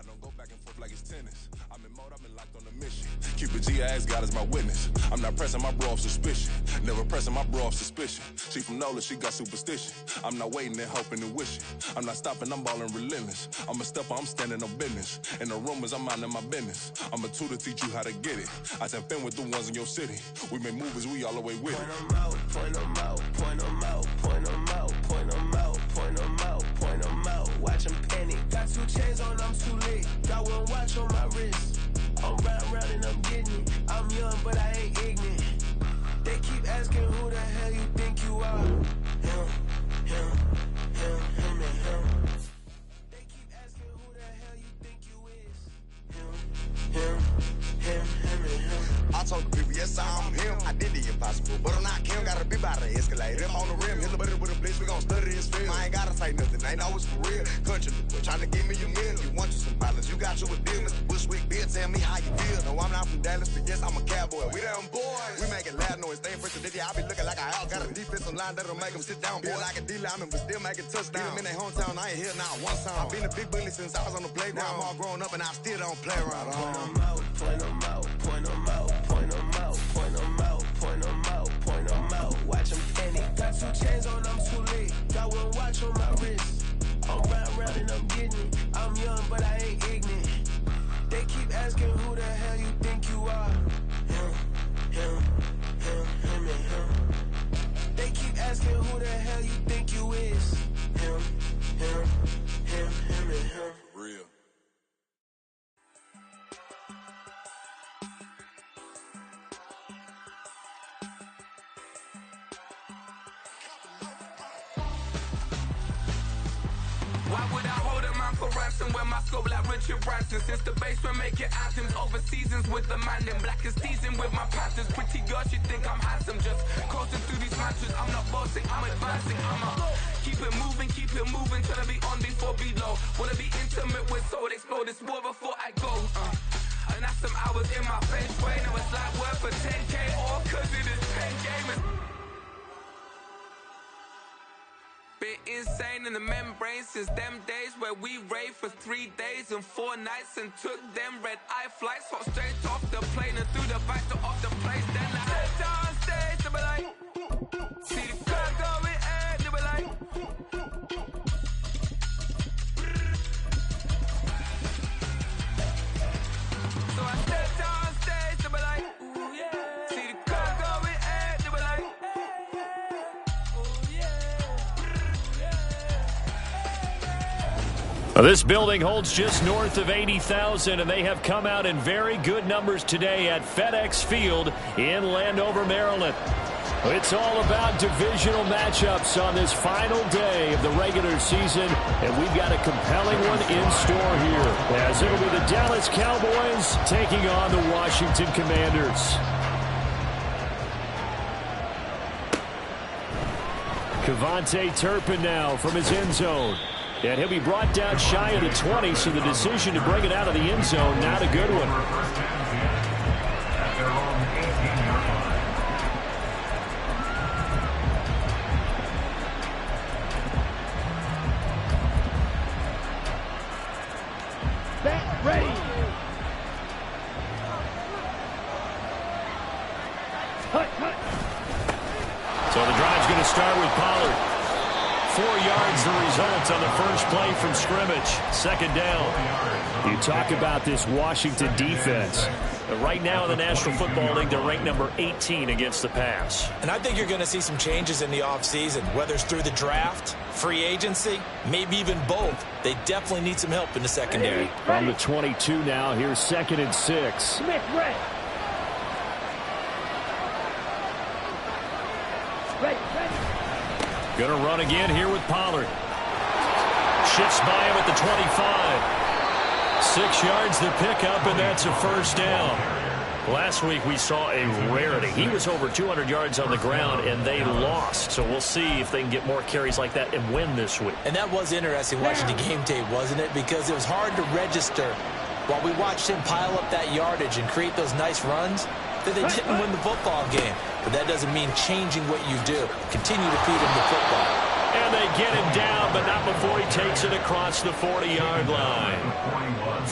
I don't go back and forth like it's tennis. I'm in mode, I've been locked on a mission. Cupid G, I ask God as my witness. I'm not pressing my bro off suspicion. Never pressing my bro off suspicion. She from Nola, she got superstition. I'm not waiting and hoping and wishing. I'm not stopping, I'm balling relentless. I'm a stepper, I'm standing on business. In the rumors, I'm minding my business. I'm a tutor, teach you how to get it. I tap in with the ones in your city. We make movies, we all the way with it. Point them out, point them out, point them out, point them out, point them out, point them out, point them out. Watch them penny. Got 2 chains on, I'm too late. Got 1 watch on my wrist. I'm round and I'm getting it. I'm young, but I ain't ignorant. They keep asking who the hell you think you are. Him, him, him, him, and him. They keep asking who the hell you think you is. Him, him, him, and him. I told the people, yes, I'm him. I did the impossible, but I'm not Kim. Gotta be by the escalator. Him on the rim, hit the butter with a blitz. We gon' study his film. I ain't gotta say nothing, ain't always for real. Country, trying to give me a meal. You want you some violence, you got you a deal. Mr. Bushwick, Bill, tell me how you feel. No, I'm not from Dallas, but yes, I'm a cowboy. We them boys. We making loud noise, staying fresh to this. I be looking like a out. Got a defensive line that'll make them sit down. Boy, like a D-lineman, but still making touchdowns. Beat them in their hometown, I ain't here now one time. I've been a big bully since I was on the playground. Now I'm all grown up and I still don't play around. Point them out, point them out, point them out, point them out, point them out, point them out, point them out. Watch them penny. Got 2 chains on, I'm too late. Got 1 watch on my wrist. I'm round and I'm getting it. I'm young, but I ain't ignorant. They keep asking who the hell you think you are. Him, him, him, him, and him. They keep asking who the hell you think you is. Him, him, him, him, and him. Real. Why would I hold a man for ransom when my scope like Richard Branson? Since the basement making anthems over seasons with the man in black is teasing with my Panthers. Pretty girl, she think I'm handsome. Just coasting through these mansions. I'm not bossing, I'm advancing. Keep it moving, trying to be on before below. Wanna be intimate with soul, explore this war before I go. And that's some hours in my feng shui. Now it's like work for 10K, all cause it is pen game. Been insane in the membrane since them days where we raved for 3 days and 4 nights and took them red-eye flights. Hot straight off the plane and through the back door of the place. Then I stepped on stage, they were like, see the crowd going air, they were like, so I stepped on stage, they were like, ooh yeah. See the crowd going air, they were like, This building holds just north of 80,000, and they have come out in very good numbers today at FedEx Field in Landover, Maryland. It's all about divisional matchups on this final day of the regular season, and we've got a compelling one in store here, as it'll be the Dallas Cowboys taking on the Washington Commanders. Kevontae Turpin now from his end zone. And he'll be brought down shy of the 20, so the decision to bring it out of the end zone, not a good one. Back ready. So the drive's going to start with Pollard. 4 yards the result on the first play from scrimmage. Second down. You talk about this Washington defense. Right now in the National Football League, they're ranked number 18 against the pass. And I think you're going to see some changes in the offseason, whether it's through the draft, free agency, maybe even both. They definitely need some help in the secondary. From the 22 now, here's 2nd and 6. Smith, ready. Going to run again here with Pollard. Shifts by him at the 25. 6 yards the pickup, and that's a first down. Last week we saw a rarity. He was over 200 yards on the ground, and they lost. So we'll see if they can get more carries like that and win this week. And that was interesting watching the game tape, wasn't it? Because it was hard to register while we watched him pile up that yardage and create those nice runs that they didn't win the football game. But that doesn't mean changing what you do. Continue to feed him the football. And they get him down, but not before he takes it across the 40-yard line.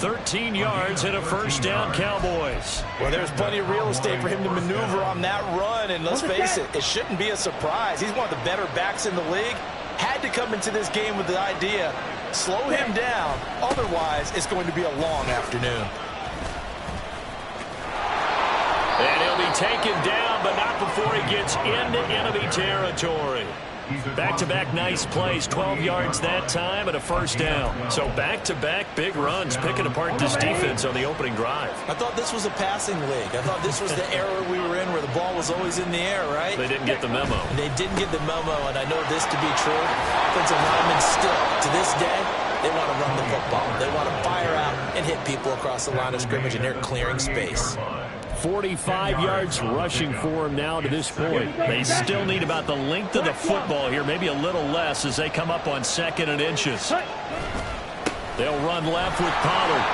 13 yards and a first down, Cowboys. Well, there's plenty of real estate for him to maneuver on that run, and let's face it, it shouldn't be a surprise. He's one of the better backs in the league. Had to come into this game with the idea, slow him down, otherwise it's going to be a long afternoon. And he'll be taken down, but not before he gets into enemy territory. Back-to-back nice plays, 12 yards that time and a first down. So back-to-back big runs, picking apart this defense on the opening drive. I thought this was a passing league. I thought this was the era we were in where the ball was always in the air, right? They didn't get the memo. And they didn't get the memo, and I know this to be true. Offensive linemen still, to this day, they want to run the football. They want to fire out and hit people across the line of scrimmage, and they're clearing space. 45 yards rushing for him now to this point. They still need about the length of the football here, maybe a little less as they come up on 2nd and inches. They'll run left with Pollard.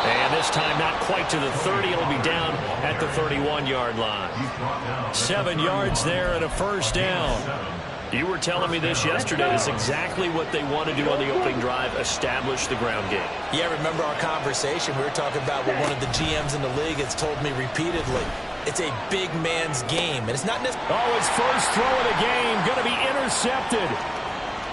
And this time not quite to the 30. It'll be down at the 31-yard line. 7 yards there and a first down. You were telling me this yesterday. That's exactly what they want to do on the opening drive, establish the ground game. Yeah, remember our conversation? We were talking about what one of the GMs in the league has told me repeatedly. It's a big man's game, and it's not necessarily... Oh, his first throw of the game going to be intercepted.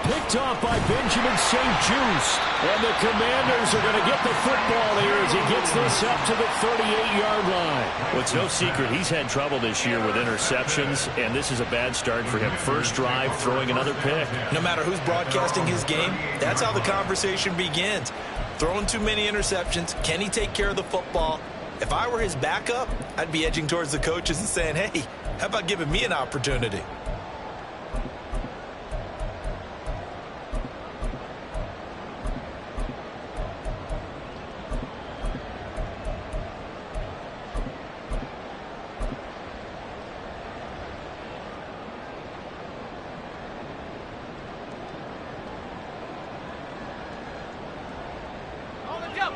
Picked off by Benjamin St. Juste. And the Commanders are going to get the football here as he gets this up to the 38-yard line. Well, it's no secret he's had trouble this year with interceptions, and this is a bad start for him. First drive, throwing another pick. No matter who's broadcasting his game, that's how the conversation begins. Throwing too many interceptions. Can he take care of the football? If I were his backup, I'd be edging towards the coaches and saying, hey, how about giving me an opportunity?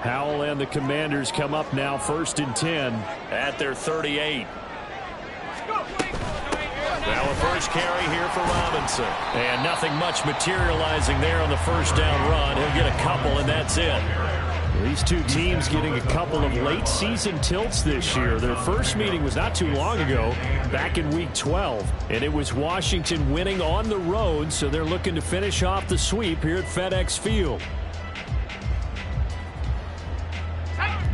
Howell and the Commanders come up now 1st and 10 at their 38. Now a first carry here for Robinson. And nothing much materializing there on the first down run. He'll get a couple, and that's it. These two teams getting a couple of late season tilts this year. Their first meeting was not too long ago, back in week 12. And it was Washington winning on the road, so they're looking to finish off the sweep here at FedEx Field.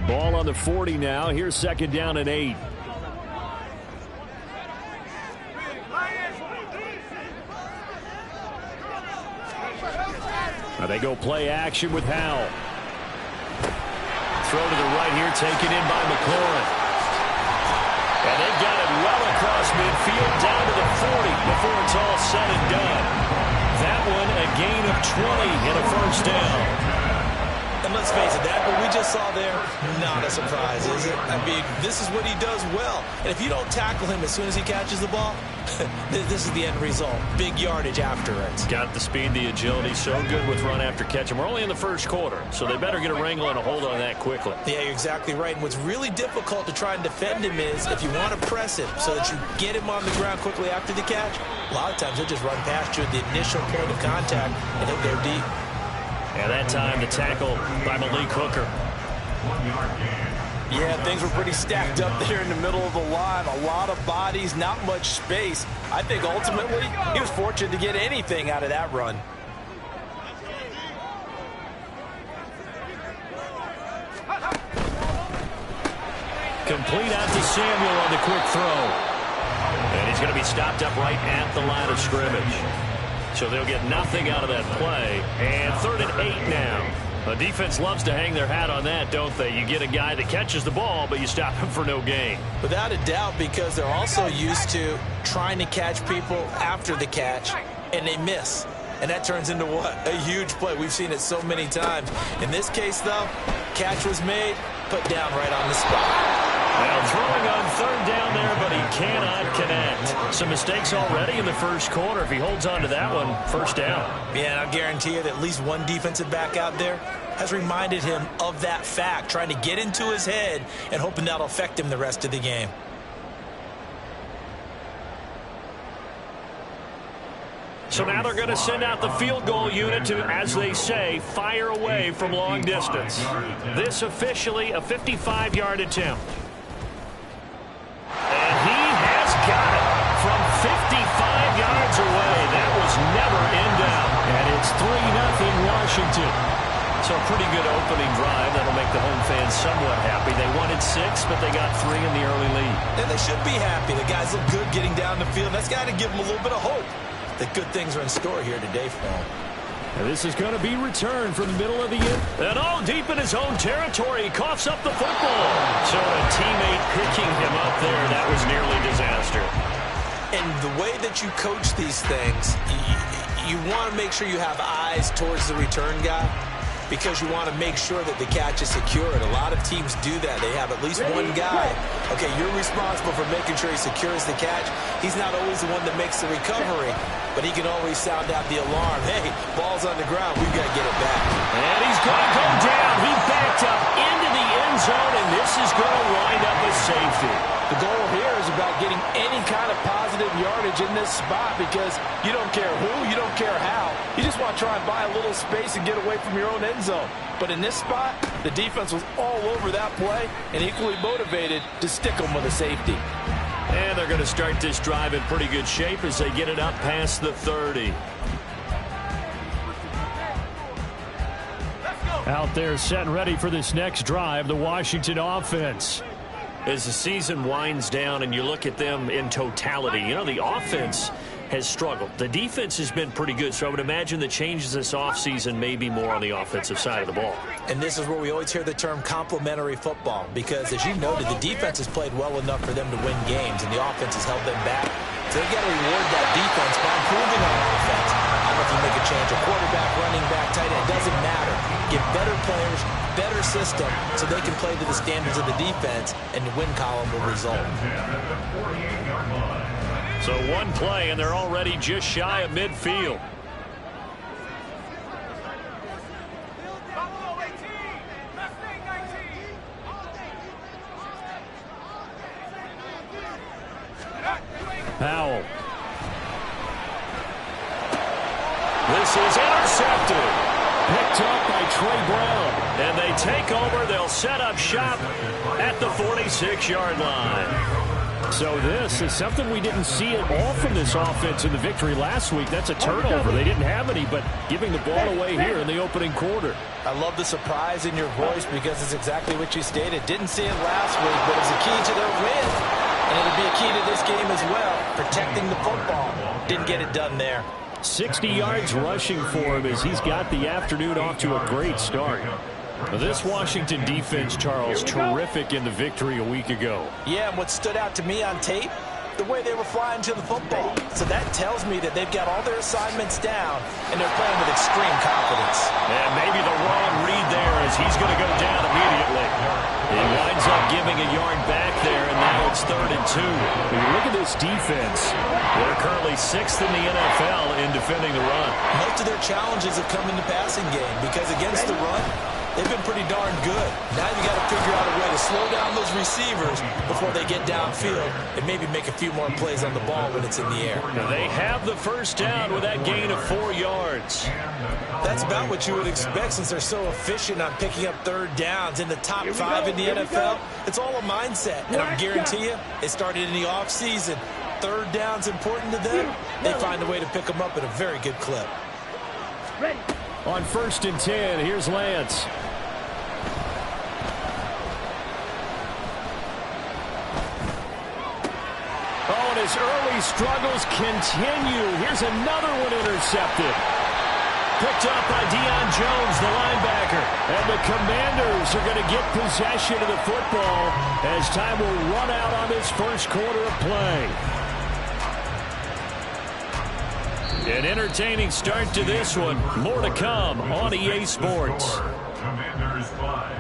Ball on the 40 now. Here's 2nd down and 8. Now they go play action with Howell. Throw to the right here, taken in by McLaurin. And they got it well across midfield, down to the 40 before it's all said and done. That one a gain of 20 and a first down. And let's face it, that what we just saw there, not a surprise, is it? I mean, this is what he does well. And if you don't tackle him as soon as he catches the ball, this is the end result. Big yardage after it. Got the speed, the agility, so good with run after catch. And we're only in the first quarter, so they better get a wrangle and a hold on that quickly. Yeah, you're exactly right. And what's really difficult to try and defend him is if you want to press him so that you get him on the ground quickly after the catch, a lot of times he'll just run past you at the initial point of contact, and he'll go deep. And that time the tackle by Malik Hooker. Yeah, things were pretty stacked up there in the middle of the line. A lot of bodies, not much space. I think ultimately he was fortunate to get anything out of that run. Complete out to Samuel on the quick throw. And he's going to be stopped up right at the line of scrimmage. So they'll get nothing out of that play. And 3rd and 8 now. The defense loves to hang their hat on that, don't they? You get a guy that catches the ball, but you stop him for no gain. Without a doubt, because they're also used to trying to catch people after the catch, and they miss. And that turns into what? A huge play. We've seen it so many times. In this case, though, catch was made, put down right on the spot. Now throwing on 3rd down there, but he cannot connect. Some mistakes already in the first quarter. If he holds on to that one, first down. Yeah, and I'll guarantee you that at least one defensive back out there has reminded him of that fact, trying to get into his head and hoping that'll affect him the rest of the game. So now they're going to send out the field goal unit to, as they say, fire away from long distance. This officially a 55-yard attempt. And he has got it from 55 yards away. That was never in doubt. And it's 3-0 Washington. So a pretty good opening drive. That'll make the home fans somewhat happy. They wanted 6, but they got 3 in the early lead. And they should be happy. The guys look good getting down the field. That's got to give them a little bit of hope that good things are in store here today for them. And this is going to be returned from the middle of the end. And all deep in his own territory. He coughs up the football. So a teammate picking him up there, that was nearly disaster. And the way that you coach these things, you want to make sure you have eyes towards the return guy, because you want to make sure that the catch is secured. A lot of teams do that. They have at least one guy. Okay, you're responsible for making sure he secures the catch. He's not always the one that makes the recovery, but he can always sound out the alarm. Hey, ball's on the ground. We've got to get it back. And he's going to go down. He backed up into the end zone, and this is going to wind up a safety. The goal here is about getting any kind of positive yardage in this spot, because you don't care who, you don't care how. You just want to try and buy a little space and get away from your own end zone. But in this spot, the defense was all over that play and equally motivated to stick them with a safety. And they're going to start this drive in pretty good shape as they get it up past the 30. Out there set and ready for this next drive, the Washington offense. As the season winds down and you look at them in totality, you know, the offense has struggled. The defense has been pretty good, so I would imagine the changes this offseason may be more on the offensive side of the ball. And this is where we always hear the term complementary football, because as you noted, the defense has played well enough for them to win games, and the offense has held them back. So they've got to reward that defense by improving on offense. I don't know if you make a change, a quarterback, running back, tight end, it doesn't matter. Get better players, better system, so they can play to the standards of the defense, and the win column will result. So one play, and they're already just shy of midfield. Powell. This is intercepted. Picked up by Trey Brown. And they take over. They'll set up shop at the 46-yard line. So this is something we didn't see at all from this offense in the victory last week. That's a turnover. They didn't have any, but giving the ball away here in the opening quarter. I love the surprise in your voice, because it's exactly what you stated. Didn't see it last week, but it's a key to their win. And it'll be a key to this game as well, protecting the football. Didn't get it done there. 60 yards rushing for him as he's got the afternoon off to a great start. This Washington defense, Charles, terrific in the victory a week ago. Yeah, and what stood out to me on tape, the way they were flying to the football. So that tells me that they've got all their assignments down, and they're playing with extreme confidence. And maybe the wrong read there, as he's going to go down immediately. He winds up giving a yard back there, and now it's 3rd and 2. When you look at this defense, they're currently 6th in the NFL in defending the run. Most of their challenges have come in the passing game, because against the run, they've been pretty darn good. Now you got to figure out a way to slow down those receivers before they get downfield and maybe make a few more plays on the ball when it's in the air. Now they have the first down with that gain of 4 yards. That's about what you would expect, since they're so efficient on picking up 3rd downs. In the top 5 in the NFL, it's all a mindset. And I guarantee you, it started in the offseason. 3rd down's important to them. They find a way to pick them up at a very good clip. On 1st and 10, here's Lance. Oh, and his early struggles continue. Here's another one intercepted. Picked up by Deion Jones, the linebacker. And the Commanders are going to get possession of the football as time will run out on this first quarter of play. An entertaining start to this one. More to come on EA Sports. Commanders 5,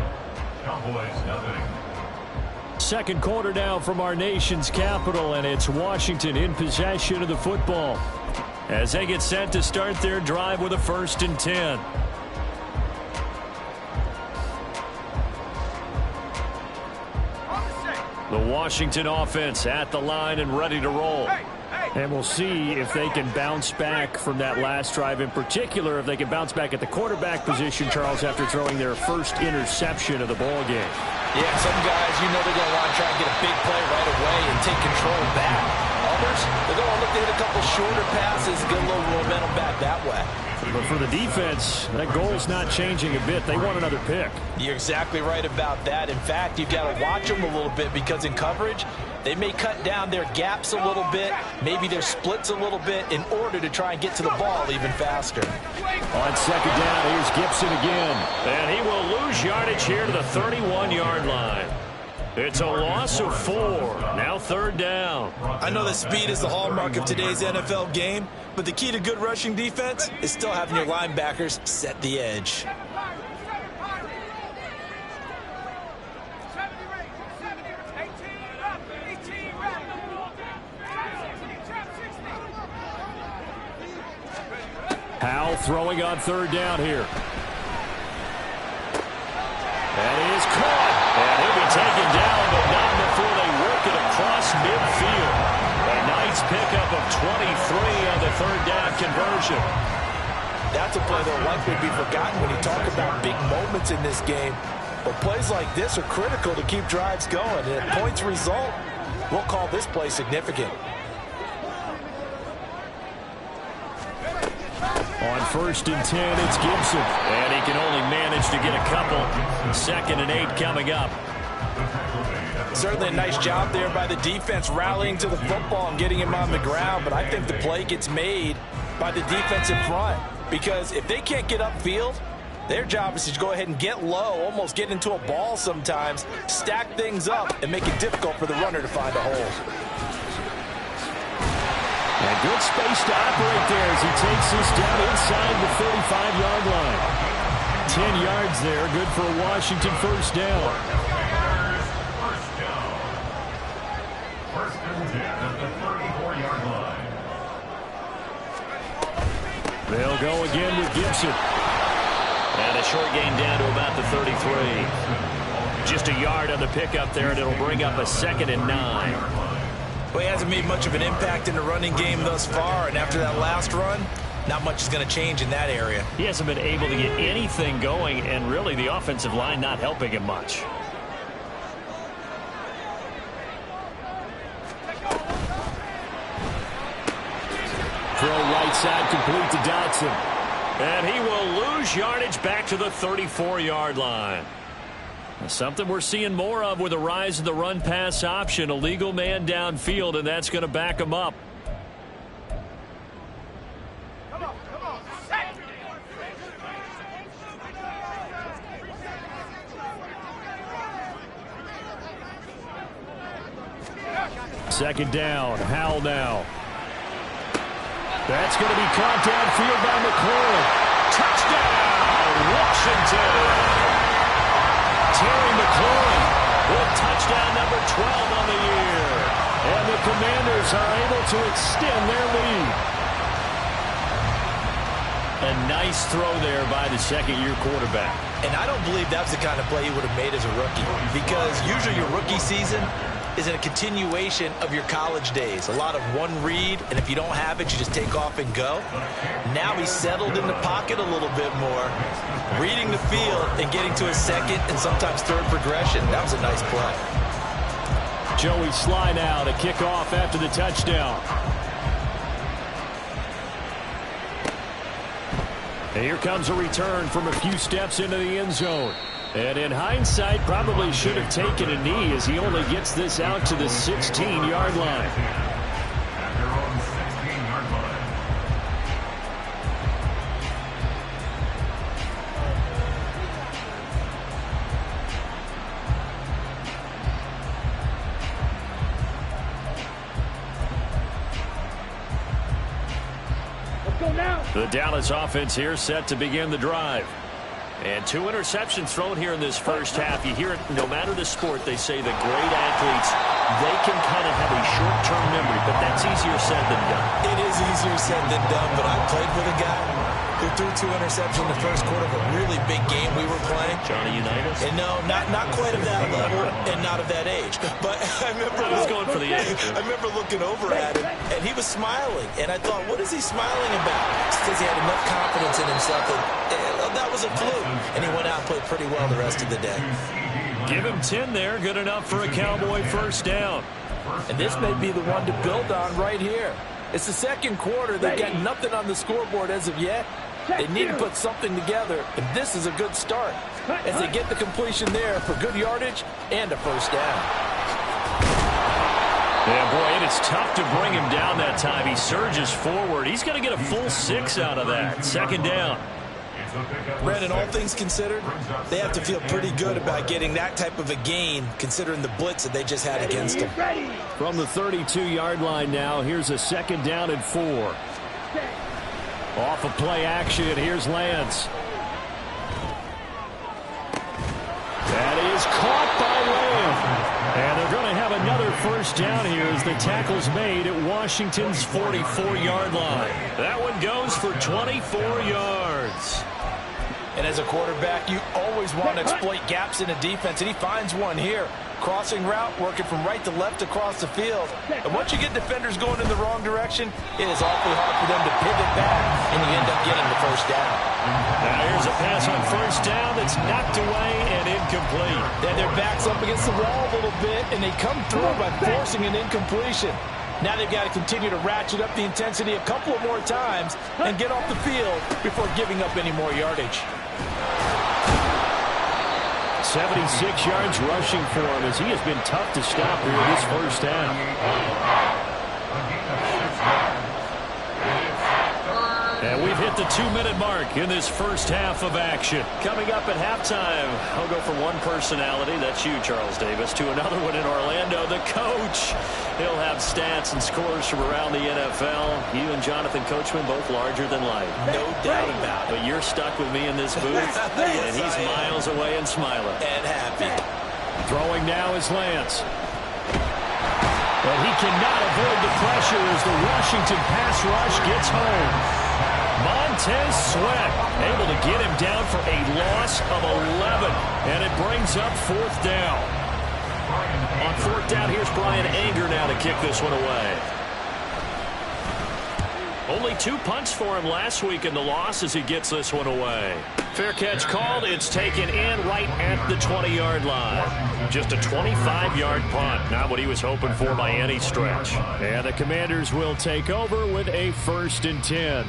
Cowboys nothing. Second quarter now from our nation's capital, and it's Washington in possession of the football as they get set to start their drive with a 1st and 10. The Washington offense at the line and ready to roll. And we'll see if they can bounce back from that last drive, in particular if they can bounce back at the quarterback position, Charles, after throwing their first interception of the ball game. Yeah, some guys, they're going to want to try and get a big play right away and take control of that. Others, they're going to look to hit a couple shorter passes, get a little momentum back that way. But for the defense, that goal's not changing a bit. They want another pick. You're exactly right about that. In fact, you've got to watch them a little bit because in coverage, they may cut down their gaps a little bit, maybe their splits a little bit in order to try and get to the ball even faster. On second down, here's Gibson again. And he will lose yardage here to the 31-yard line. It's a loss of 4. Now third down. I know that speed is the hallmark of today's NFL game, but the key to good rushing defense is still having your linebackers set the edge. Howell throwing on third down here. And he is caught. And he'll be taken down, but not before they work it across midfield. A nice pickup of 23 on the third down conversion. That's a play that will likely be forgotten when you talk about big moments in this game. But plays like this are critical to keep drives going. And if points result, we'll call this play significant. On first and 10, it's Gibson. And he can only manage to get a couple. 2nd and 8 coming up. Certainly a nice job there by the defense rallying to the football and getting him on the ground. But I think the play gets made by the defense in front. Because if they can't get upfield, their job is to go ahead and get low, almost get into a ball sometimes, stack things up, and make it difficult for the runner to find a hole. And good space to operate there as he takes this down inside the 35-yard line. 10 yards there, good for a Washington first down. First and 10 at the 34-yard line. They'll go again with Gibson. And a short gain down to about the 33. Just a yard on the pickup there, and it'll bring up a 2nd and 9. Well, he hasn't made much of an impact in the running game thus far, and after that last run, not much is going to change in that area. He hasn't been able to get anything going, and really the offensive line not helping him much. Throw right side complete to Dotson. And he will lose yardage back to the 34-yard line. Something we're seeing more of with a rise in the run-pass option. A legal man downfield, and that's going to back him up. Second down, Howell now. That's going to be caught downfield by McLaurin. Touchdown, Washington! Terry McLaurin with touchdown number 12 on the year. And the Commanders are able to extend their lead. A nice throw there by the second-year quarterback. And I don't believe that's the kind of play he would have made as a rookie. Because usually your rookie season is in a continuation of your college days. A lot of one read, and if you don't have it, you just take off and go. Now he's settled in the pocket a little bit more, reading the field and getting to his second and sometimes third progression. That was a nice play. Joey Sly now to kick off after the touchdown. And here comes a return from a few steps into the end zone. And in hindsight, probably should have taken a knee as he only gets this out to the 16-yard line. At their own 16-yard line. The Dallas offense here set to begin the drive. And 2 interceptions thrown here in this first half. You hear it no matter the sport, they say the great athletes, they can kind of have a short-term memory, but that's easier said than done. It is easier said than done, but I played with a guy who threw 2 interceptions in the first quarter of a really big game we were playing. Johnny Unitas? And no, not quite of that level and not of that age. But I was going for the age. I remember looking over at him, and he was smiling. And I thought, what is he smiling about? It's because he had enough confidence in himself that was a fluke. And he went out and played pretty well the rest of the day. Give him 10 there. Good enough for a Cowboy first down. And this may be the one to build on right here. It's the second quarter. They've got nothing on the scoreboard as of yet. They need to put something together, and this is a good start as they get the completion there for good yardage and a first down. Yeah, boy, and it's tough to bring him down that time. He surges forward. He's going to get a full 6 out of that. Second down. Brandon, all things considered, they have to feel pretty good about getting that type of a gain considering the blitz that they just had against them. From the 32-yard line now, here's a second down and 4. Off of play action, here's Lance. That is caught by Lamb. And they're going to have another first down here as the tackle's made at Washington's 44-yard line. That one goes for 24 yards. And as a quarterback, you always want to exploit gaps in a defense, and he finds one here. Crossing route, working from right to left across the field. And once you get defenders going in the wrong direction, it is awfully hard for them to pivot back, and you end up getting the first down. Now here's a pass on first down that's knocked away and incomplete. Then their back's up against the wall a little bit, and they come through by forcing an incompletion. Now they've got to continue to ratchet up the intensity a couple of more times and get off the field before giving up any more yardage. 76 yards rushing for him as he has been tough to stop here this first half. And we've hit the 2-minute mark in this first half of action. Coming up at halftime, I'll go from one personality, that's you, Charles Davis, to another one in Orlando, the coach. He'll have stats and scores from around the NFL. You and Jonathan Coachman, both larger than life. No doubt about it. But you're stuck with me in this booth, and he's miles away and smiling. And happy. Throwing now is Lance. But he cannot avoid the pressure as the Washington pass rush gets home. Montez Sweat able to get him down for a loss of 11, and it brings up fourth down. On fourth down, here's Brian Anger now to kick this one away. Only 2 punts for him last week in the loss as he gets this one away. Fair catch called. It's taken in right at the 20-yard line. Just a 25-yard punt. Not what he was hoping for by any stretch. And the Commanders will take over with a 1st and 10.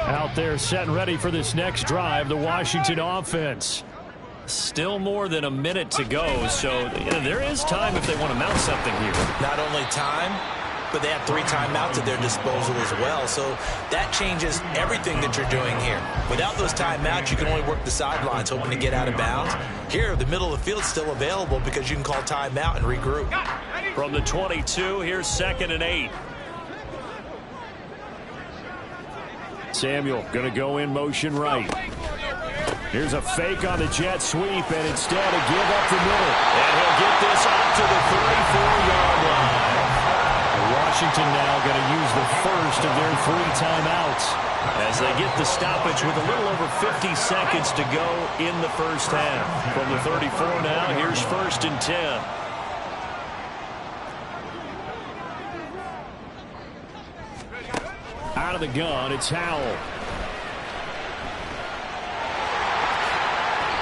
Out there set and ready for this next drive, the Washington offense. Still more than a minute to go, so there is time if they want to mount something here. Not only time, but they have 3 timeouts at their disposal as well, so that changes everything that you're doing here. Without those timeouts, you can only work the sidelines, hoping to get out of bounds. Here, the middle of the field's still available because you can call timeout and regroup. From the 22, here's 2nd and 8. Samuel going to go in motion right. Here's a fake on the jet sweep, and instead a give up the middle. And he'll get this up to the 34-yard line. Washington now going to use the first of their 3 timeouts as they get the stoppage with a little over 50 seconds to go in the first half. From the 34 now, here's 1st and 10. Out of the gun, it's Howell.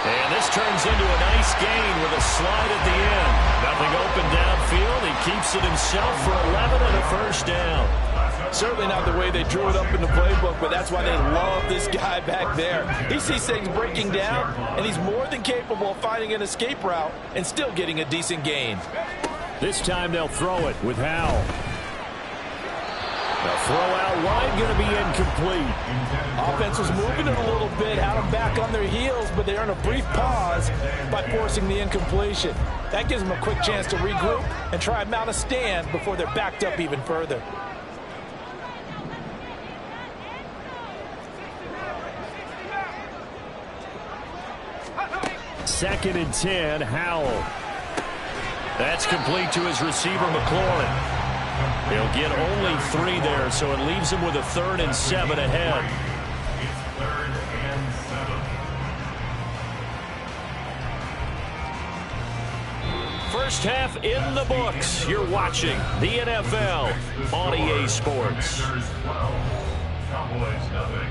And this turns into a nice gain with a slide at the end. Nothing open downfield. He keeps it himself for 11 and a first down. Certainly not the way they drew it up in the playbook, but that's why they love this guy back there. He sees things breaking down, and he's more than capable of finding an escape route and still getting a decent gain. This time they'll throw it with Howell. The throw out wide going to be incomplete. Offense was moving it a little bit, had them back on their heels, but they earn a brief pause by forcing the incompletion. That gives them a quick chance to regroup and try and mount a stand before they're backed up even further. Second and 10, Howell. That's complete to his receiver, McLaurin. He'll get only 3 there, so it leaves him with a 3rd and 7 ahead. It's 3rd and 7. First half in the books. You're watching the NFL on EA Sports. Commanders 12, Cowboys nothing.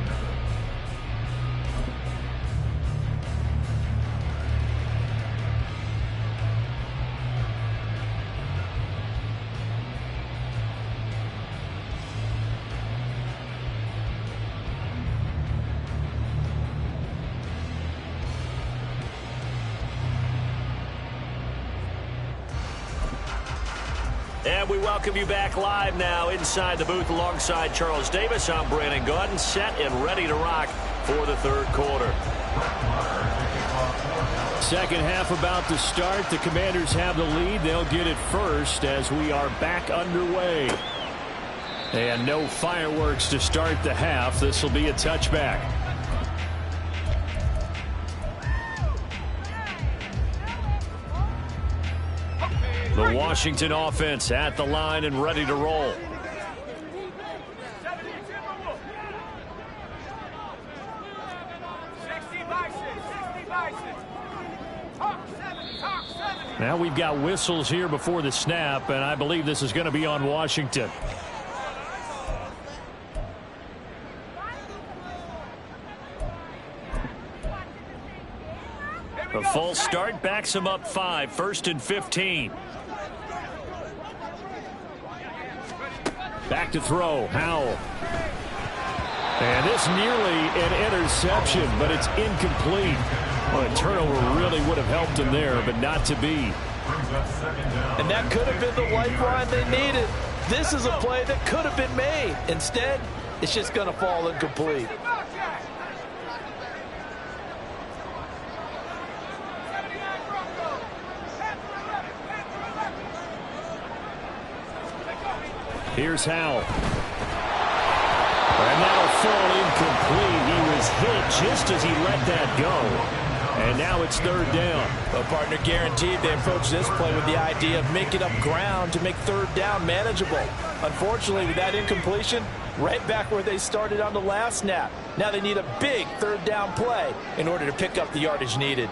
And we welcome you back live now inside the booth alongside Charles Davis. I'm Brandon Gaudin, set and ready to rock for the 3rd quarter. Second half about to start. The Commanders have the lead. They'll get it first as we are back underway. And no fireworks to start the half. This will be a touchback. The Washington offense at the line and ready to roll. Now we've got whistles here before the snap, and I believe this is going to be on Washington. A false start backs him up 5, 1st and 15. Back to throw, Howell. And this nearly an interception, but it's incomplete. Well, a turnover really would have helped him there, but not to be. And that could have been the lifeline they needed. This is a play that could have been made. Instead, it's just going to fall incomplete. Here's Howell. And that'll fall incomplete. He was hit just as he let that go. And now it's 3rd down. Well, partner, guaranteed they approach this play with the idea of making up ground to make 3rd down manageable. Unfortunately, with that incompletion, right back where they started on the last snap. Now they need a big 3rd down play in order to pick up the yardage needed.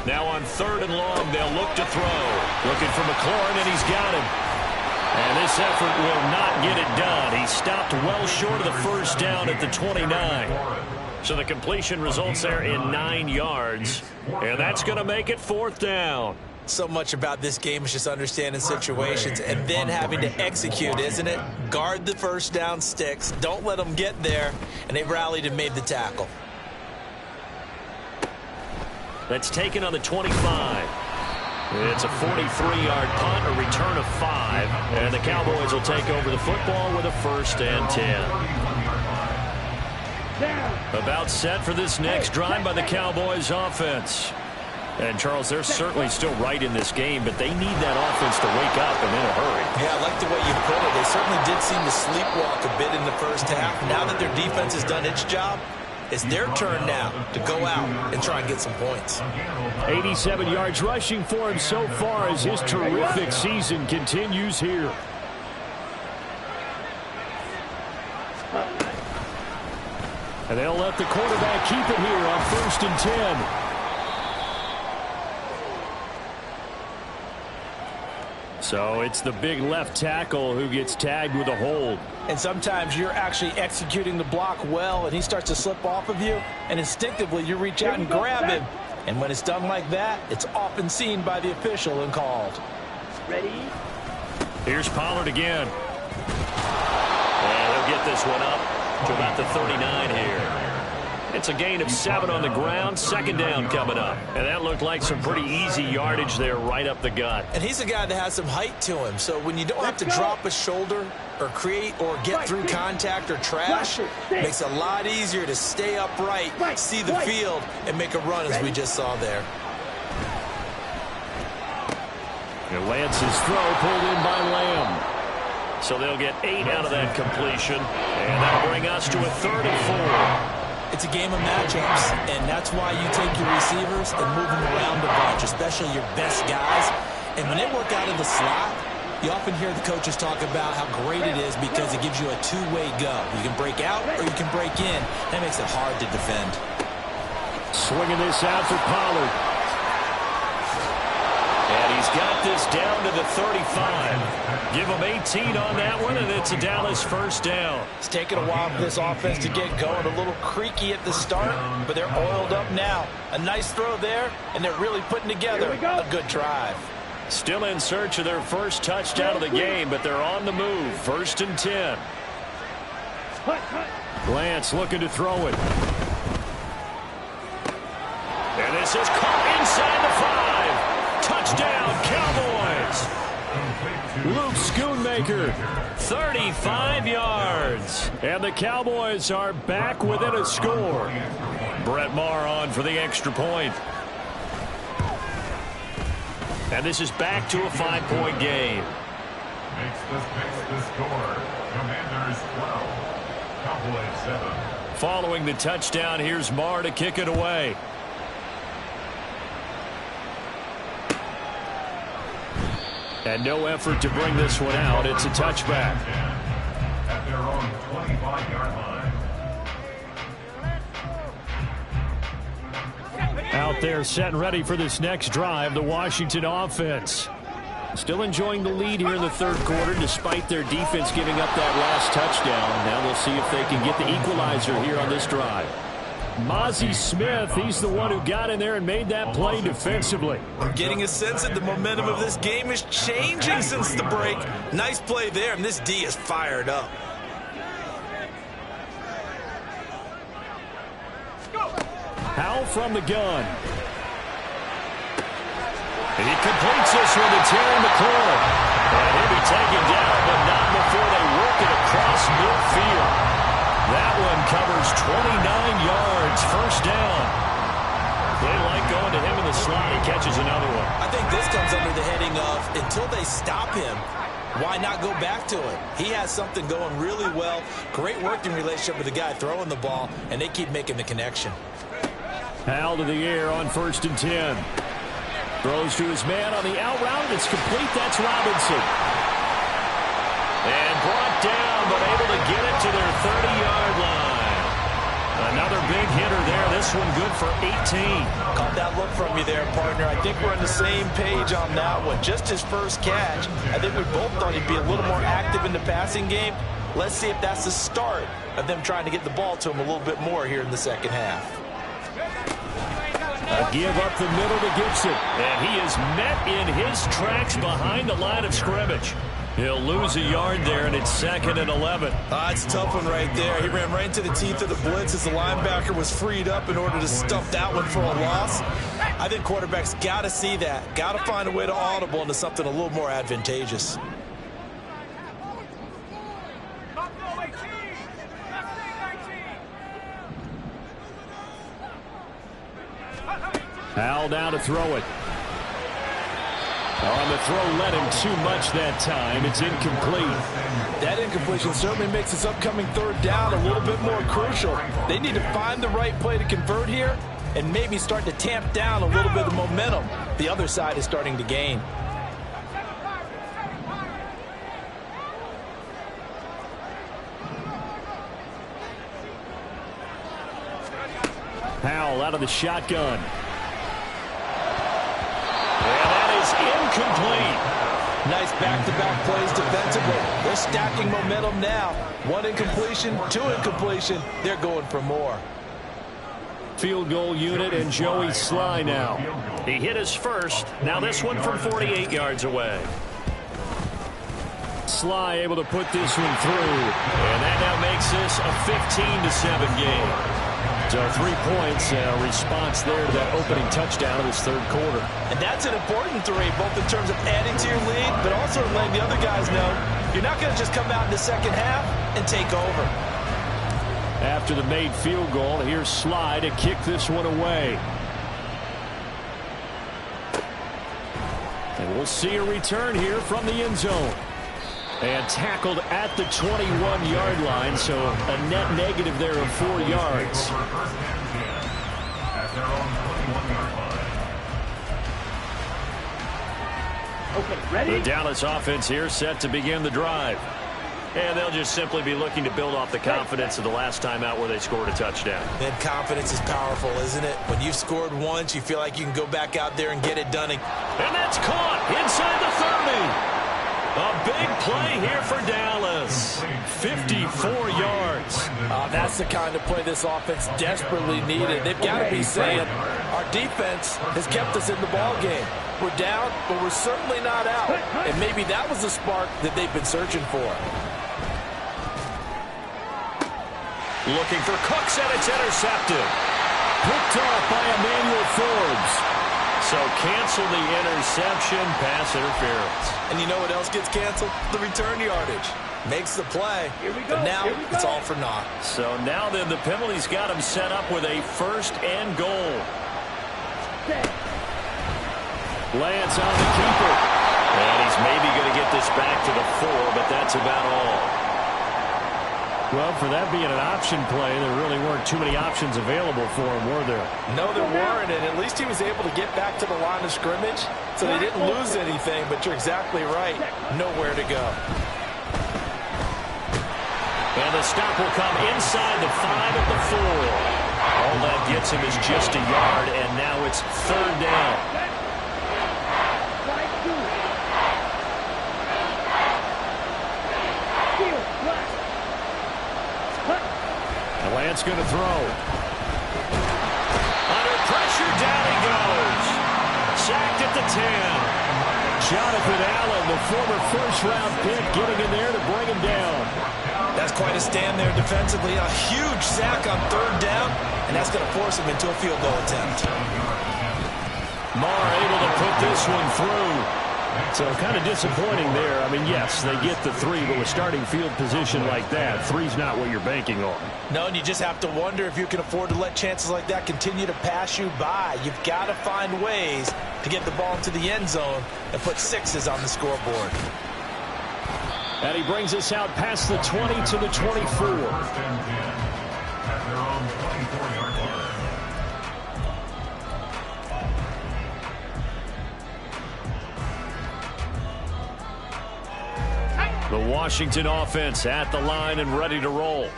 Now on 3rd and long, they'll look to throw. Looking for McLaurin, and he's got him. And this effort will not get it done. He stopped well short of the 1st down at the 29. So the completion results there in 9 yards. And that's going to make it 4th down. So much about this game is just understanding situations and then having to execute, isn't it? Guard the 1st down sticks. Don't let them get there. And they rallied and made the tackle. That's taken on the 25. It's a 43-yard punt, a return of 5. And the Cowboys will take over the football with a 1st and 10. About set for this next drive by the Cowboys offense. And, Charles, they're certainly still right in this game, but they need that offense to wake up and in a hurry. Yeah, I like the way you put it. They certainly did seem to sleepwalk a bit in the 1st half. Now that their defense has done its job, it's their turn now to go out and try and get some points. 87 yards rushing for him so far as his terrific season continues here. And they'll let the quarterback keep it here on 1st and 10. So it's the big left tackle who gets tagged with a hold. And sometimes you're actually executing the block well, and he starts to slip off of you, and instinctively you reach out and grab him. And when it's done like that, it's often seen by the official and called. Ready? Here's Pollard again. And they'll get this one up to about the 39 here. It's a gain of 7 on the ground. 2nd down coming up. And that looked like some pretty easy yardage there right up the gut. And he's a guy that has some height to him. So when you don't have to drop a shoulder or create or get through contact or trash, it makes it a lot easier to stay upright, see the field, and make a run as we just saw there. And Lance's throw pulled in by Lamb. So they'll get 8 out of that completion. And that'll bring us to a 3rd and 4. It's a game of matchups, and that's why you take your receivers and move them around a bunch, especially your best guys. And when they work out of the slot, You often hear the coaches talk about how great it is because it gives you a two-way go. You can break out or you can break in. That makes it hard to defend. Swinging this out for Pollard. And he's got this down to the 35. Give him 18 on that one, and it's a Dallas first down. It's taken a while for this offense to get going. A little creaky at the start, but they're oiled up now. A nice throw there, and they're really putting together a good drive. Still in search of their first touchdown of the game, but they're on the move. 1st and 10. Lance looking to throw it. And this is caught inside the 5. Touchdown, Cowboys. Luke Schoonmaker, 35 yards. And the Cowboys are back within a score. Brett Maher on for the extra point. And this is back to a 5-point game. Makes the score. Commanders 12. Cowboys 7. Following the touchdown, here's Maher to kick it away. And no effort to bring this one out. It's a touchback. At their own 25-yard line. Out there set and ready for this next drive, the Washington offense. Still enjoying the lead here in the third quarter despite their defense giving up that last touchdown. Now we'll see if they can get the equalizer here on this drive. Mozzie Smith, he's the one who got in there and made that play defensively. I'm getting a sense that the momentum of this game is changing since the break. Nice play there, and this D is fired up. Howell from the gun. And he completes this one to Terry McLaurin. And he'll be taken down, but not before they work it across midfield. That one covers 29 yards. First down. They like going to him in the slot. He catches another one. I think this comes under the heading of until they stop him, why not go back to him? He has something going really well. Great working relationship with the guy throwing the ball, and they keep making the connection. Howell to the air on 1st and 10. Throws to his man on the out route. It's complete. That's Robinson. And brought down, but able to get it to their 30-yard line. Another big hitter there. This one good for 18. Caught that look from you there, partner. I think we're on the same page on that one. Just his first catch. I think we both thought he'd be a little more active in the passing game. Let's see if that's the start of them trying to get the ball to him a little bit more here in the second half. A give up the middle to Gibson. And he is met in his tracks behind the line of scrimmage. He'll lose a yard there, and it's 2nd and 11. It's a tough one right there. He ran right into the teeth of the blitz as the linebacker was freed up in order to stuff that one for a loss. I think quarterbacks got to see that. Got to find a way to audible into something a little more advantageous. Howell down to throw it. On the throw, led him too much that time. It's incomplete. That incompletion certainly makes this upcoming third down a little bit more crucial. They need to find the right play to convert here and maybe start to tamp down a little bit of the momentum the other side is starting to gain. Howell out of the shotgun. And that is incomplete. Nice back-to-back plays defensively. They're stacking momentum now. One incompletion, two incompletion. They're going for more. Field goal unit and Joey Sly now. He hit his first. Now this one from 48 yards away. Sly able to put this one through. And that now makes this a 15-7 game. So 3 points, response there to that opening touchdown of this third quarter. And that's an important three, both in terms of adding to your lead, but also letting the other guys know you're not going to just come out in the second half and take over. After the made field goal, here's Sly to kick this one away. And we'll see a return here from the end zone. And tackled at the 21-yard line, so a net negative there of 4 yards. The Dallas offense here set to begin the drive. And they'll just simply be looking to build off the confidence of the last time out where they scored a touchdown. And confidence is powerful, isn't it? When you've scored once, you feel like you can go back out there and get it done. And that's caught inside the 30. A big play here for Dallas. 54 yards. That's the kind of play this offense desperately needed. They've got to be saying, our defense has kept us in the ball game. We're down, but we're certainly not out. And maybe that was the spark that they've been searching for. Looking for Cooks, and it's intercepted. Picked off by Emmanuel Forbes. So cancel the interception, pass interference. And you know what else gets canceled? The return yardage. Makes the play, but now it's all for naught. So now then the penalty's got him set up with a 1st and goal. Lance on the keeper. And he's maybe going to get this back to the 4, but that's about all. Well, for that being an option play, there really weren't too many options available for him, were there? No, there weren't, and at least he was able to get back to the line of scrimmage, so they didn't lose anything, but you're exactly right. Nowhere to go. And the stop will come inside the 5 at the 4. All that gets him is just a yard, and now it's 3rd down. Lance going to throw. Under pressure, down he goes. Sacked at the 10. Jonathan Allen, the former 1st-round pick, getting in there to bring him down. That's quite a stand there defensively. A huge sack on 3rd down, and that's going to force him into a field goal attempt. Marr able to put this one through. So kind of disappointing there. I mean, yes, they get the 3, but with starting field position like that, 3's not what you're banking on. No, and you just have to wonder if you can afford to let chances like that continue to pass you by. You've got to find ways to get the ball into the end zone and put 6s on the scoreboard. And he brings us out past the 20 to the 24. At their own 24-yard line. The Washington offense at the line and ready to roll.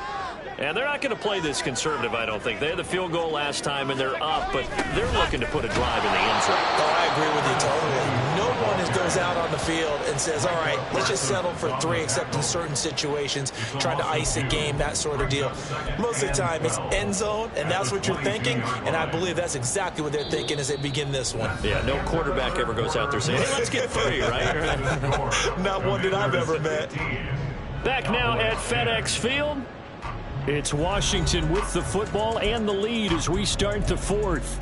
And they're not going to play this conservative, I don't think. They had the field goal last time, and they're up, but they're looking to put a drive in the end zone. Oh, I agree with you totally. No one goes out on the field and says, all right, let's just settle for 3, except in certain situations, trying to ice a game, that sort of deal. Most of the time, it's end zone, and that's what you're thinking, and I believe that's exactly what they're thinking as they begin this one. Yeah, no quarterback ever goes out there saying, hey, let's get 3, right? Not one that I've ever met. Back now at FedEx Field. It's Washington with the football and the lead as we start the 4th.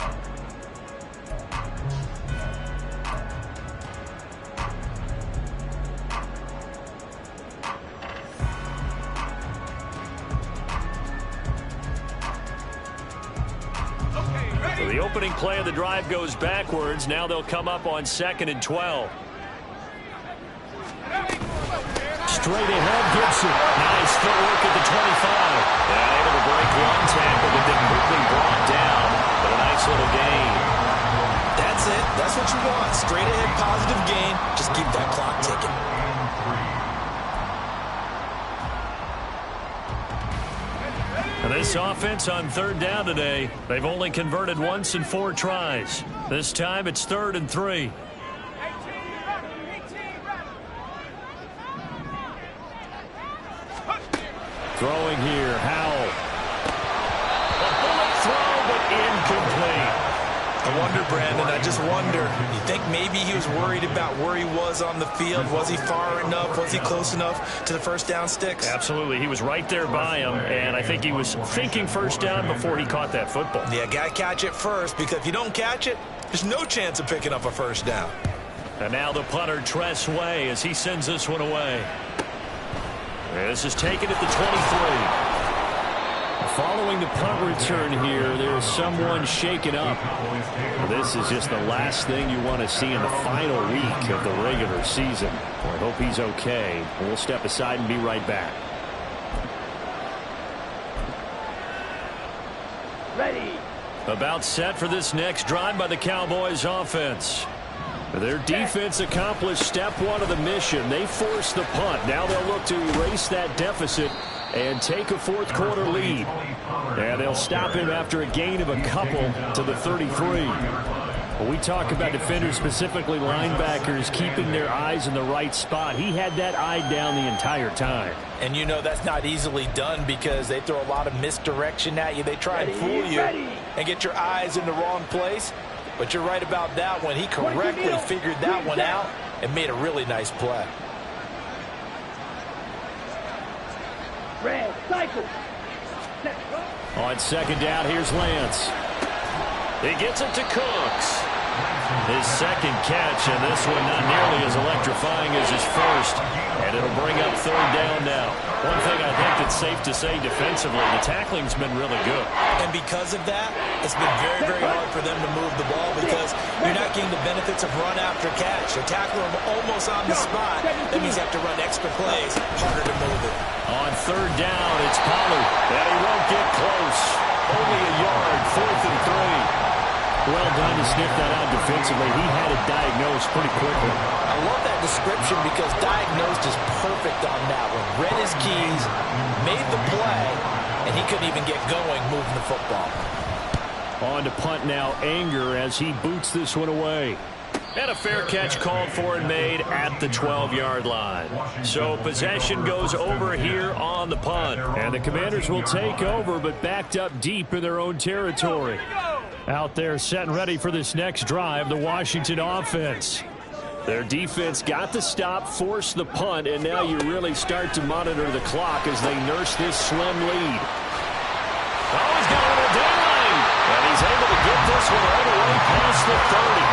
So the opening play of the drive goes backwards. Now they'll come up on 2nd and 12. Straight ahead, Gibson. Nice footwork at the 25. And able to break one tackle, but then quickly brought down. But a nice little gain. That's it. That's what you want. Straight ahead, positive gain. Just keep that clock ticking. And this offense on 3rd down today, they've only converted once in 4 tries. This time it's 3rd and 3. Throwing here, Howell. A bullet throw, but incomplete. I wonder, Brandon, I just wonder. You think maybe he was worried about where he was on the field? Was he far enough? Was he close enough to the 1st down sticks? Absolutely. He was right there by him, and I think he was thinking 1st down before he caught that football. Yeah, got to catch it first, because if you don't catch it, there's no chance of picking up a 1st down. And now the punter, Tress Way, as he sends this one away. This is taken at the 23. Following the punt return here, there's someone shaken up. This is just the last thing you want to see in the final week of the regular season. I hope he's okay. We'll step aside and be right back. Ready. About set for this next drive by the Cowboys offense. Their defense accomplished step one of the mission. They forced the punt. Now they'll look to erase that deficit and take a fourth quarter lead. And they'll stop him after a gain of a couple to the 33. When we talk about defenders, specifically linebackers, keeping their eyes in the right spot, he had that eye down the entire time. And you know that's not easily done because they throw a lot of misdirection at you. They try and fool you and get your eyes in the wrong place. But you're right about that one. He correctly figured that one out and made a really nice play. Red, cycle. On second down, here's Lance. He gets it to Cooks. His second catch, and this one not nearly as electrifying as his first. And it'll bring up third down now. One thing I think that's safe to say defensively, the tackling's been really good. And because of that, it's been very, very hard for them to move the ball because you're not getting the benefits of run after catch. They're tackling them almost on the spot. That means you have to run extra plays, harder to move it. On third down, it's Pollard, and he won't get close. Only a yard, 4th and 3. Well done to sniff that out defensively. He had it diagnosed pretty quickly. I love that description because diagnosed is perfect on that one. Read his keys, made the play, and he couldn't even get going moving the football. On to punt now, Anger as he boots this one away. And a fair catch called for and made at the 12-yard line. So possession goes over here on the punt. And the Commanders will take over, but backed up deep in their own territory. Out there set and ready for this next drive, the Washington offense. Their defense got the stop, forced the punt, and now you really start to monitor the clock as they nurse this slim lead. Oh, he's got a little daylight, and he's able to get this one all the way past the 30.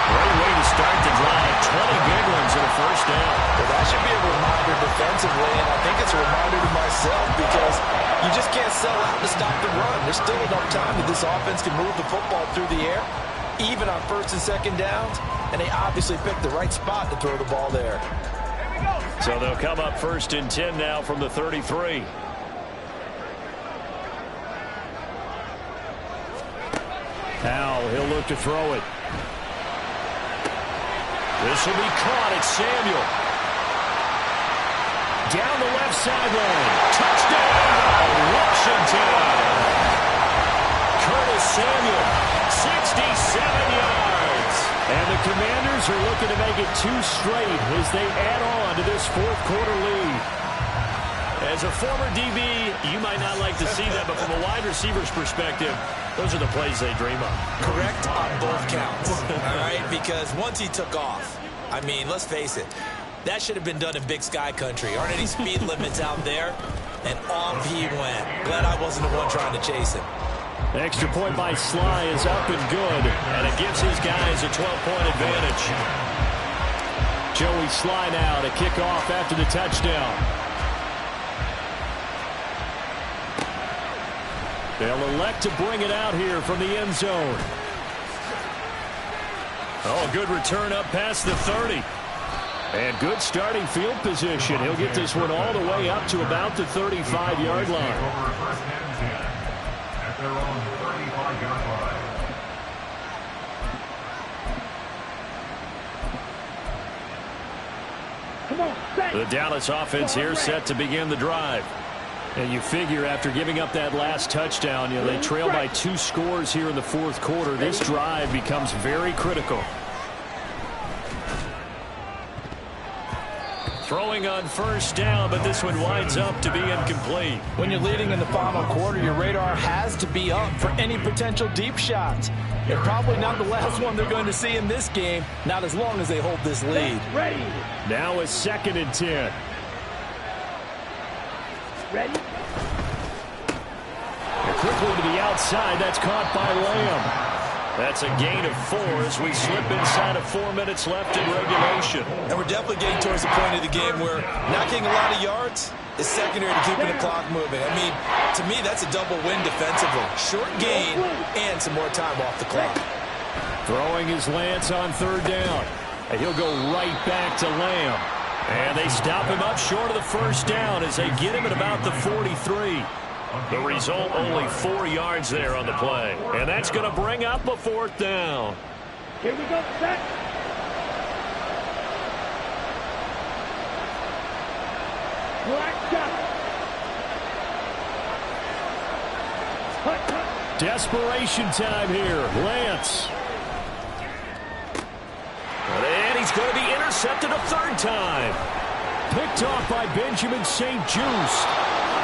Great way to start the drive. 20 big ones and a first down. Well, that should be a reminder defensively, and I think it's a reminder to myself because you just can't sell out to stop the run. There's still enough time that this offense can move the football through the air, even on first and second downs, and they obviously picked the right spot to throw the ball there. So they'll come up 1st and 10 now from the 33. Now he'll look to throw it. This will be caught. It's Samuel. Down the left sideline. Touchdown, Washington. Curtis Samuel, 67 yards. And the Commanders are looking to make it 2 straight as they add on to this fourth quarter lead. As a former DB, you might not like to see that, but from a wide receiver's perspective, those are the plays they dream of. Correct on both counts, all right? Because once he took off, I mean, let's face it, that should have been done in Big Sky country. Aren't any speed limits out there? And off he went. Glad I wasn't the one trying to chase him. Extra point by Sly is up and good, and it gives his guys a 12-point advantage. Joey Sly now to kick off after the touchdown. They'll elect to bring it out here from the end zone. Oh, good return up past the 30. And good starting field position. He'll get this one all the way up to about the 35-yard line. Over 1st and 10 at their own 35-yard line. Come on, set. The Dallas offense here set to begin the drive. And you figure after giving up that last touchdown, you know, they trail by 2 scores here in the fourth quarter. This drive becomes very critical. Throwing on first down, but this one winds up to be incomplete. When you're leading in the final quarter, your radar has to be up for any potential deep shots. And probably not the last one they're going to see in this game, not as long as they hold this lead. Ready. Now it's 2nd and 10. Ready. And quickly to the outside, that's caught by Lamb. That's a gain of 4 as we slip inside of 4 minutes left in regulation. And we're definitely getting towards the point of the game where not getting a lot of yards is secondary to keeping the clock moving. I mean, to me, that's a double win defensively. Short gain and some more time off the clock. Throwing his Lance on third down. And he'll go right back to Lamb. And they stop him up short of the first down as they get him at about the 43. The result, only 4 yards there on the play. And that's going to bring up a 4th down. Here we go, set. Desperation time here. Lance. And he's going to be intercepted a third time. Picked off by Benjamin St. Juste.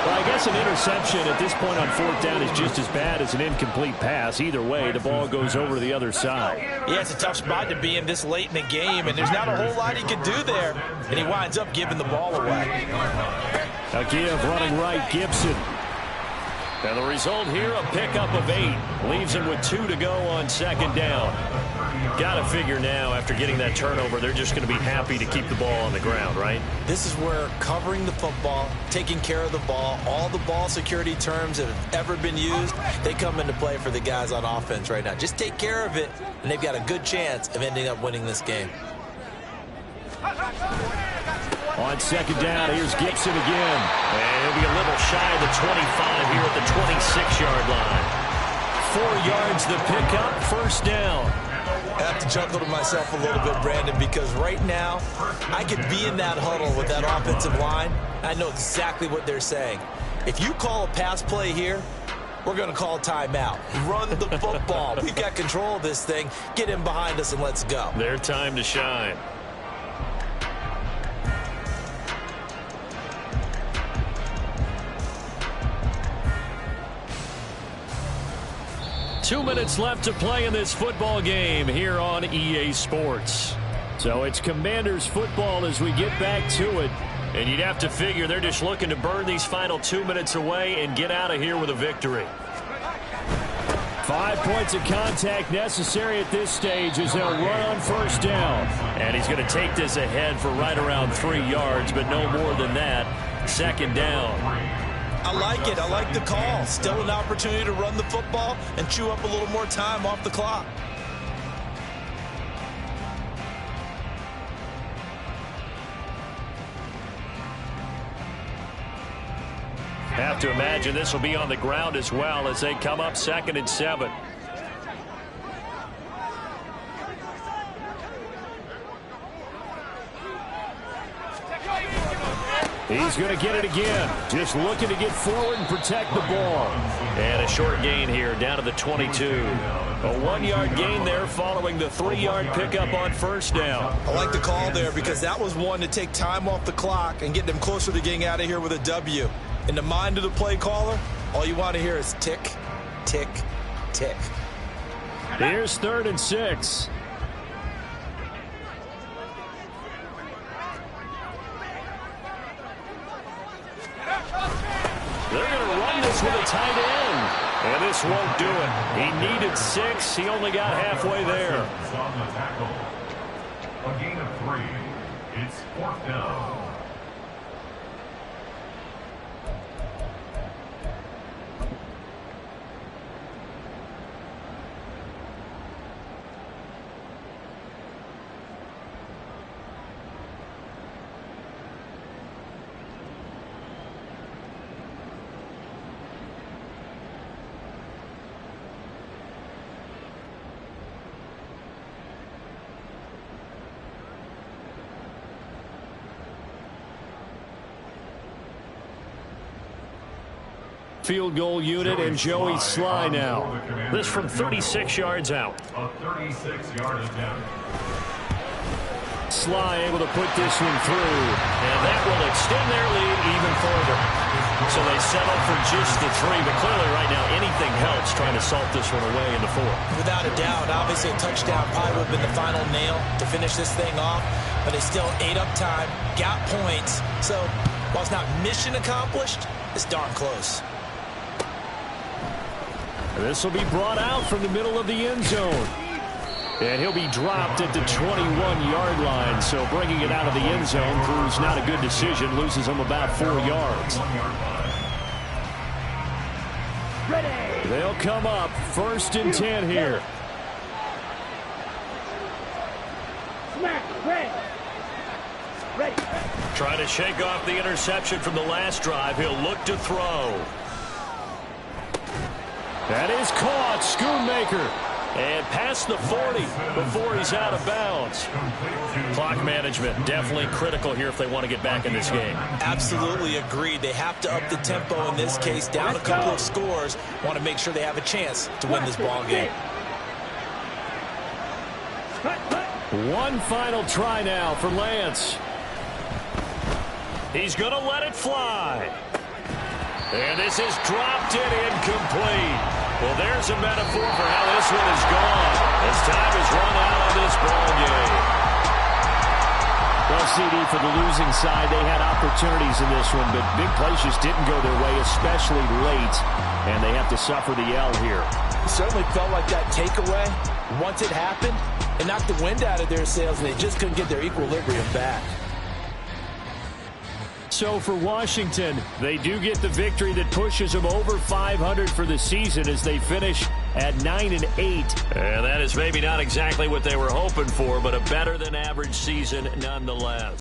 Well, I guess an interception at this point on fourth down is just as bad as an incomplete pass. Either way, the ball goes over to the other side. Yeah, it's a tough spot to be in this late in the game, and there's not a whole lot he can do there. And he winds up giving the ball away. A give running right, Gibson. And the result here, a pickup of 8. Leaves him with 2 to go on second down. Got to figure now, after getting that turnover, they're just going to be happy to keep the ball on the ground, right? This is where covering the football, taking care of the ball, all the ball security terms that have ever been used, they come into play for the guys on offense right now. Just take care of it, and they've got a good chance of ending up winning this game. On second down, here's Gibson again. And he'll be a little shy of the 25 here at the 26-yard line. 4 yards the pickup, first down. I have to chuckle to myself a little bit, Brandon, because right now I could be in that huddle with that offensive line. I know exactly what they're saying. If you call a pass play here, we're going to call timeout. Run the football. We've got control of this thing. Get in behind us and let's go. Their time to shine. Two minutes left to play in this football game here on EA Sports. So it's Commanders football as we get back to it. And you'd have to figure they're just looking to burn these final 2 minutes away and get out of here with a victory. 5 points of contact necessary at this stage as they'll run on first down. And he's going to take this ahead for right around 3 yards, but no more than that. Second down. I like it. I like the call. Still an opportunity to run the football and chew up a little more time off the clock. Have to imagine this will be on the ground as well as they come up 2nd and 7. He's going to get it again. Just looking to get forward and protect the ball. And a short gain here down to the 22. A 1-yard gain there following the 3-yard pickup on first down. I like the call there because that was one to take time off the clock and get them closer to getting out of here with a W. In the mind of the play caller, all you want to hear is tick, tick, tick. Here's 3rd and 6. They're going to run this with a tight end. And this won't do it. He needed 6. He only got halfway there. On the tackle. A gain of 3. It's 4th down. Field goal unit and Joey Sly now. This from 36 yards out. A 36-yard attempt. Sly able to put this one through. And that will extend their lead even further. So they settle for just the 3. But clearly right now anything helps trying to salt this one away in the 4th. Without a doubt, obviously a touchdown probably would have been the final nail to finish this thing off. But they still ate up time, got points. So while it's not mission accomplished, it's darn close. This will be brought out from the middle of the end zone. And he'll be dropped at the 21-yard line. So bringing it out of the end zone proves not a good decision. Loses him about 4 yards. Ready. They'll come up 1st and 10 here. Smack. Ready. Ready. Trying to shake off the interception from the last drive. He'll look to throw. That is caught. Schoonmaker. And past the 40 before he's out of bounds. Clock management definitely critical here if they want to get back in this game. Absolutely agreed. They have to up the tempo in this case, down a couple of scores. Want to make sure they have a chance to win this ball game. One final try now for Lance. He's going to let it fly. And this is dropped in incomplete. Well, there's a metaphor for how this one is gone as time is run out on this ball game. Well, CD, for the losing side, they had opportunities in this one, but big plays just didn't go their way, especially late, and they have to suffer the L here. It certainly felt like that takeaway, once it happened, it knocked the wind out of their sails, and they just couldn't get their equilibrium back. So for Washington, they do get the victory that pushes them over 500 for the season as they finish at 9-8. And that is maybe not exactly what they were hoping for, but a better than average season nonetheless.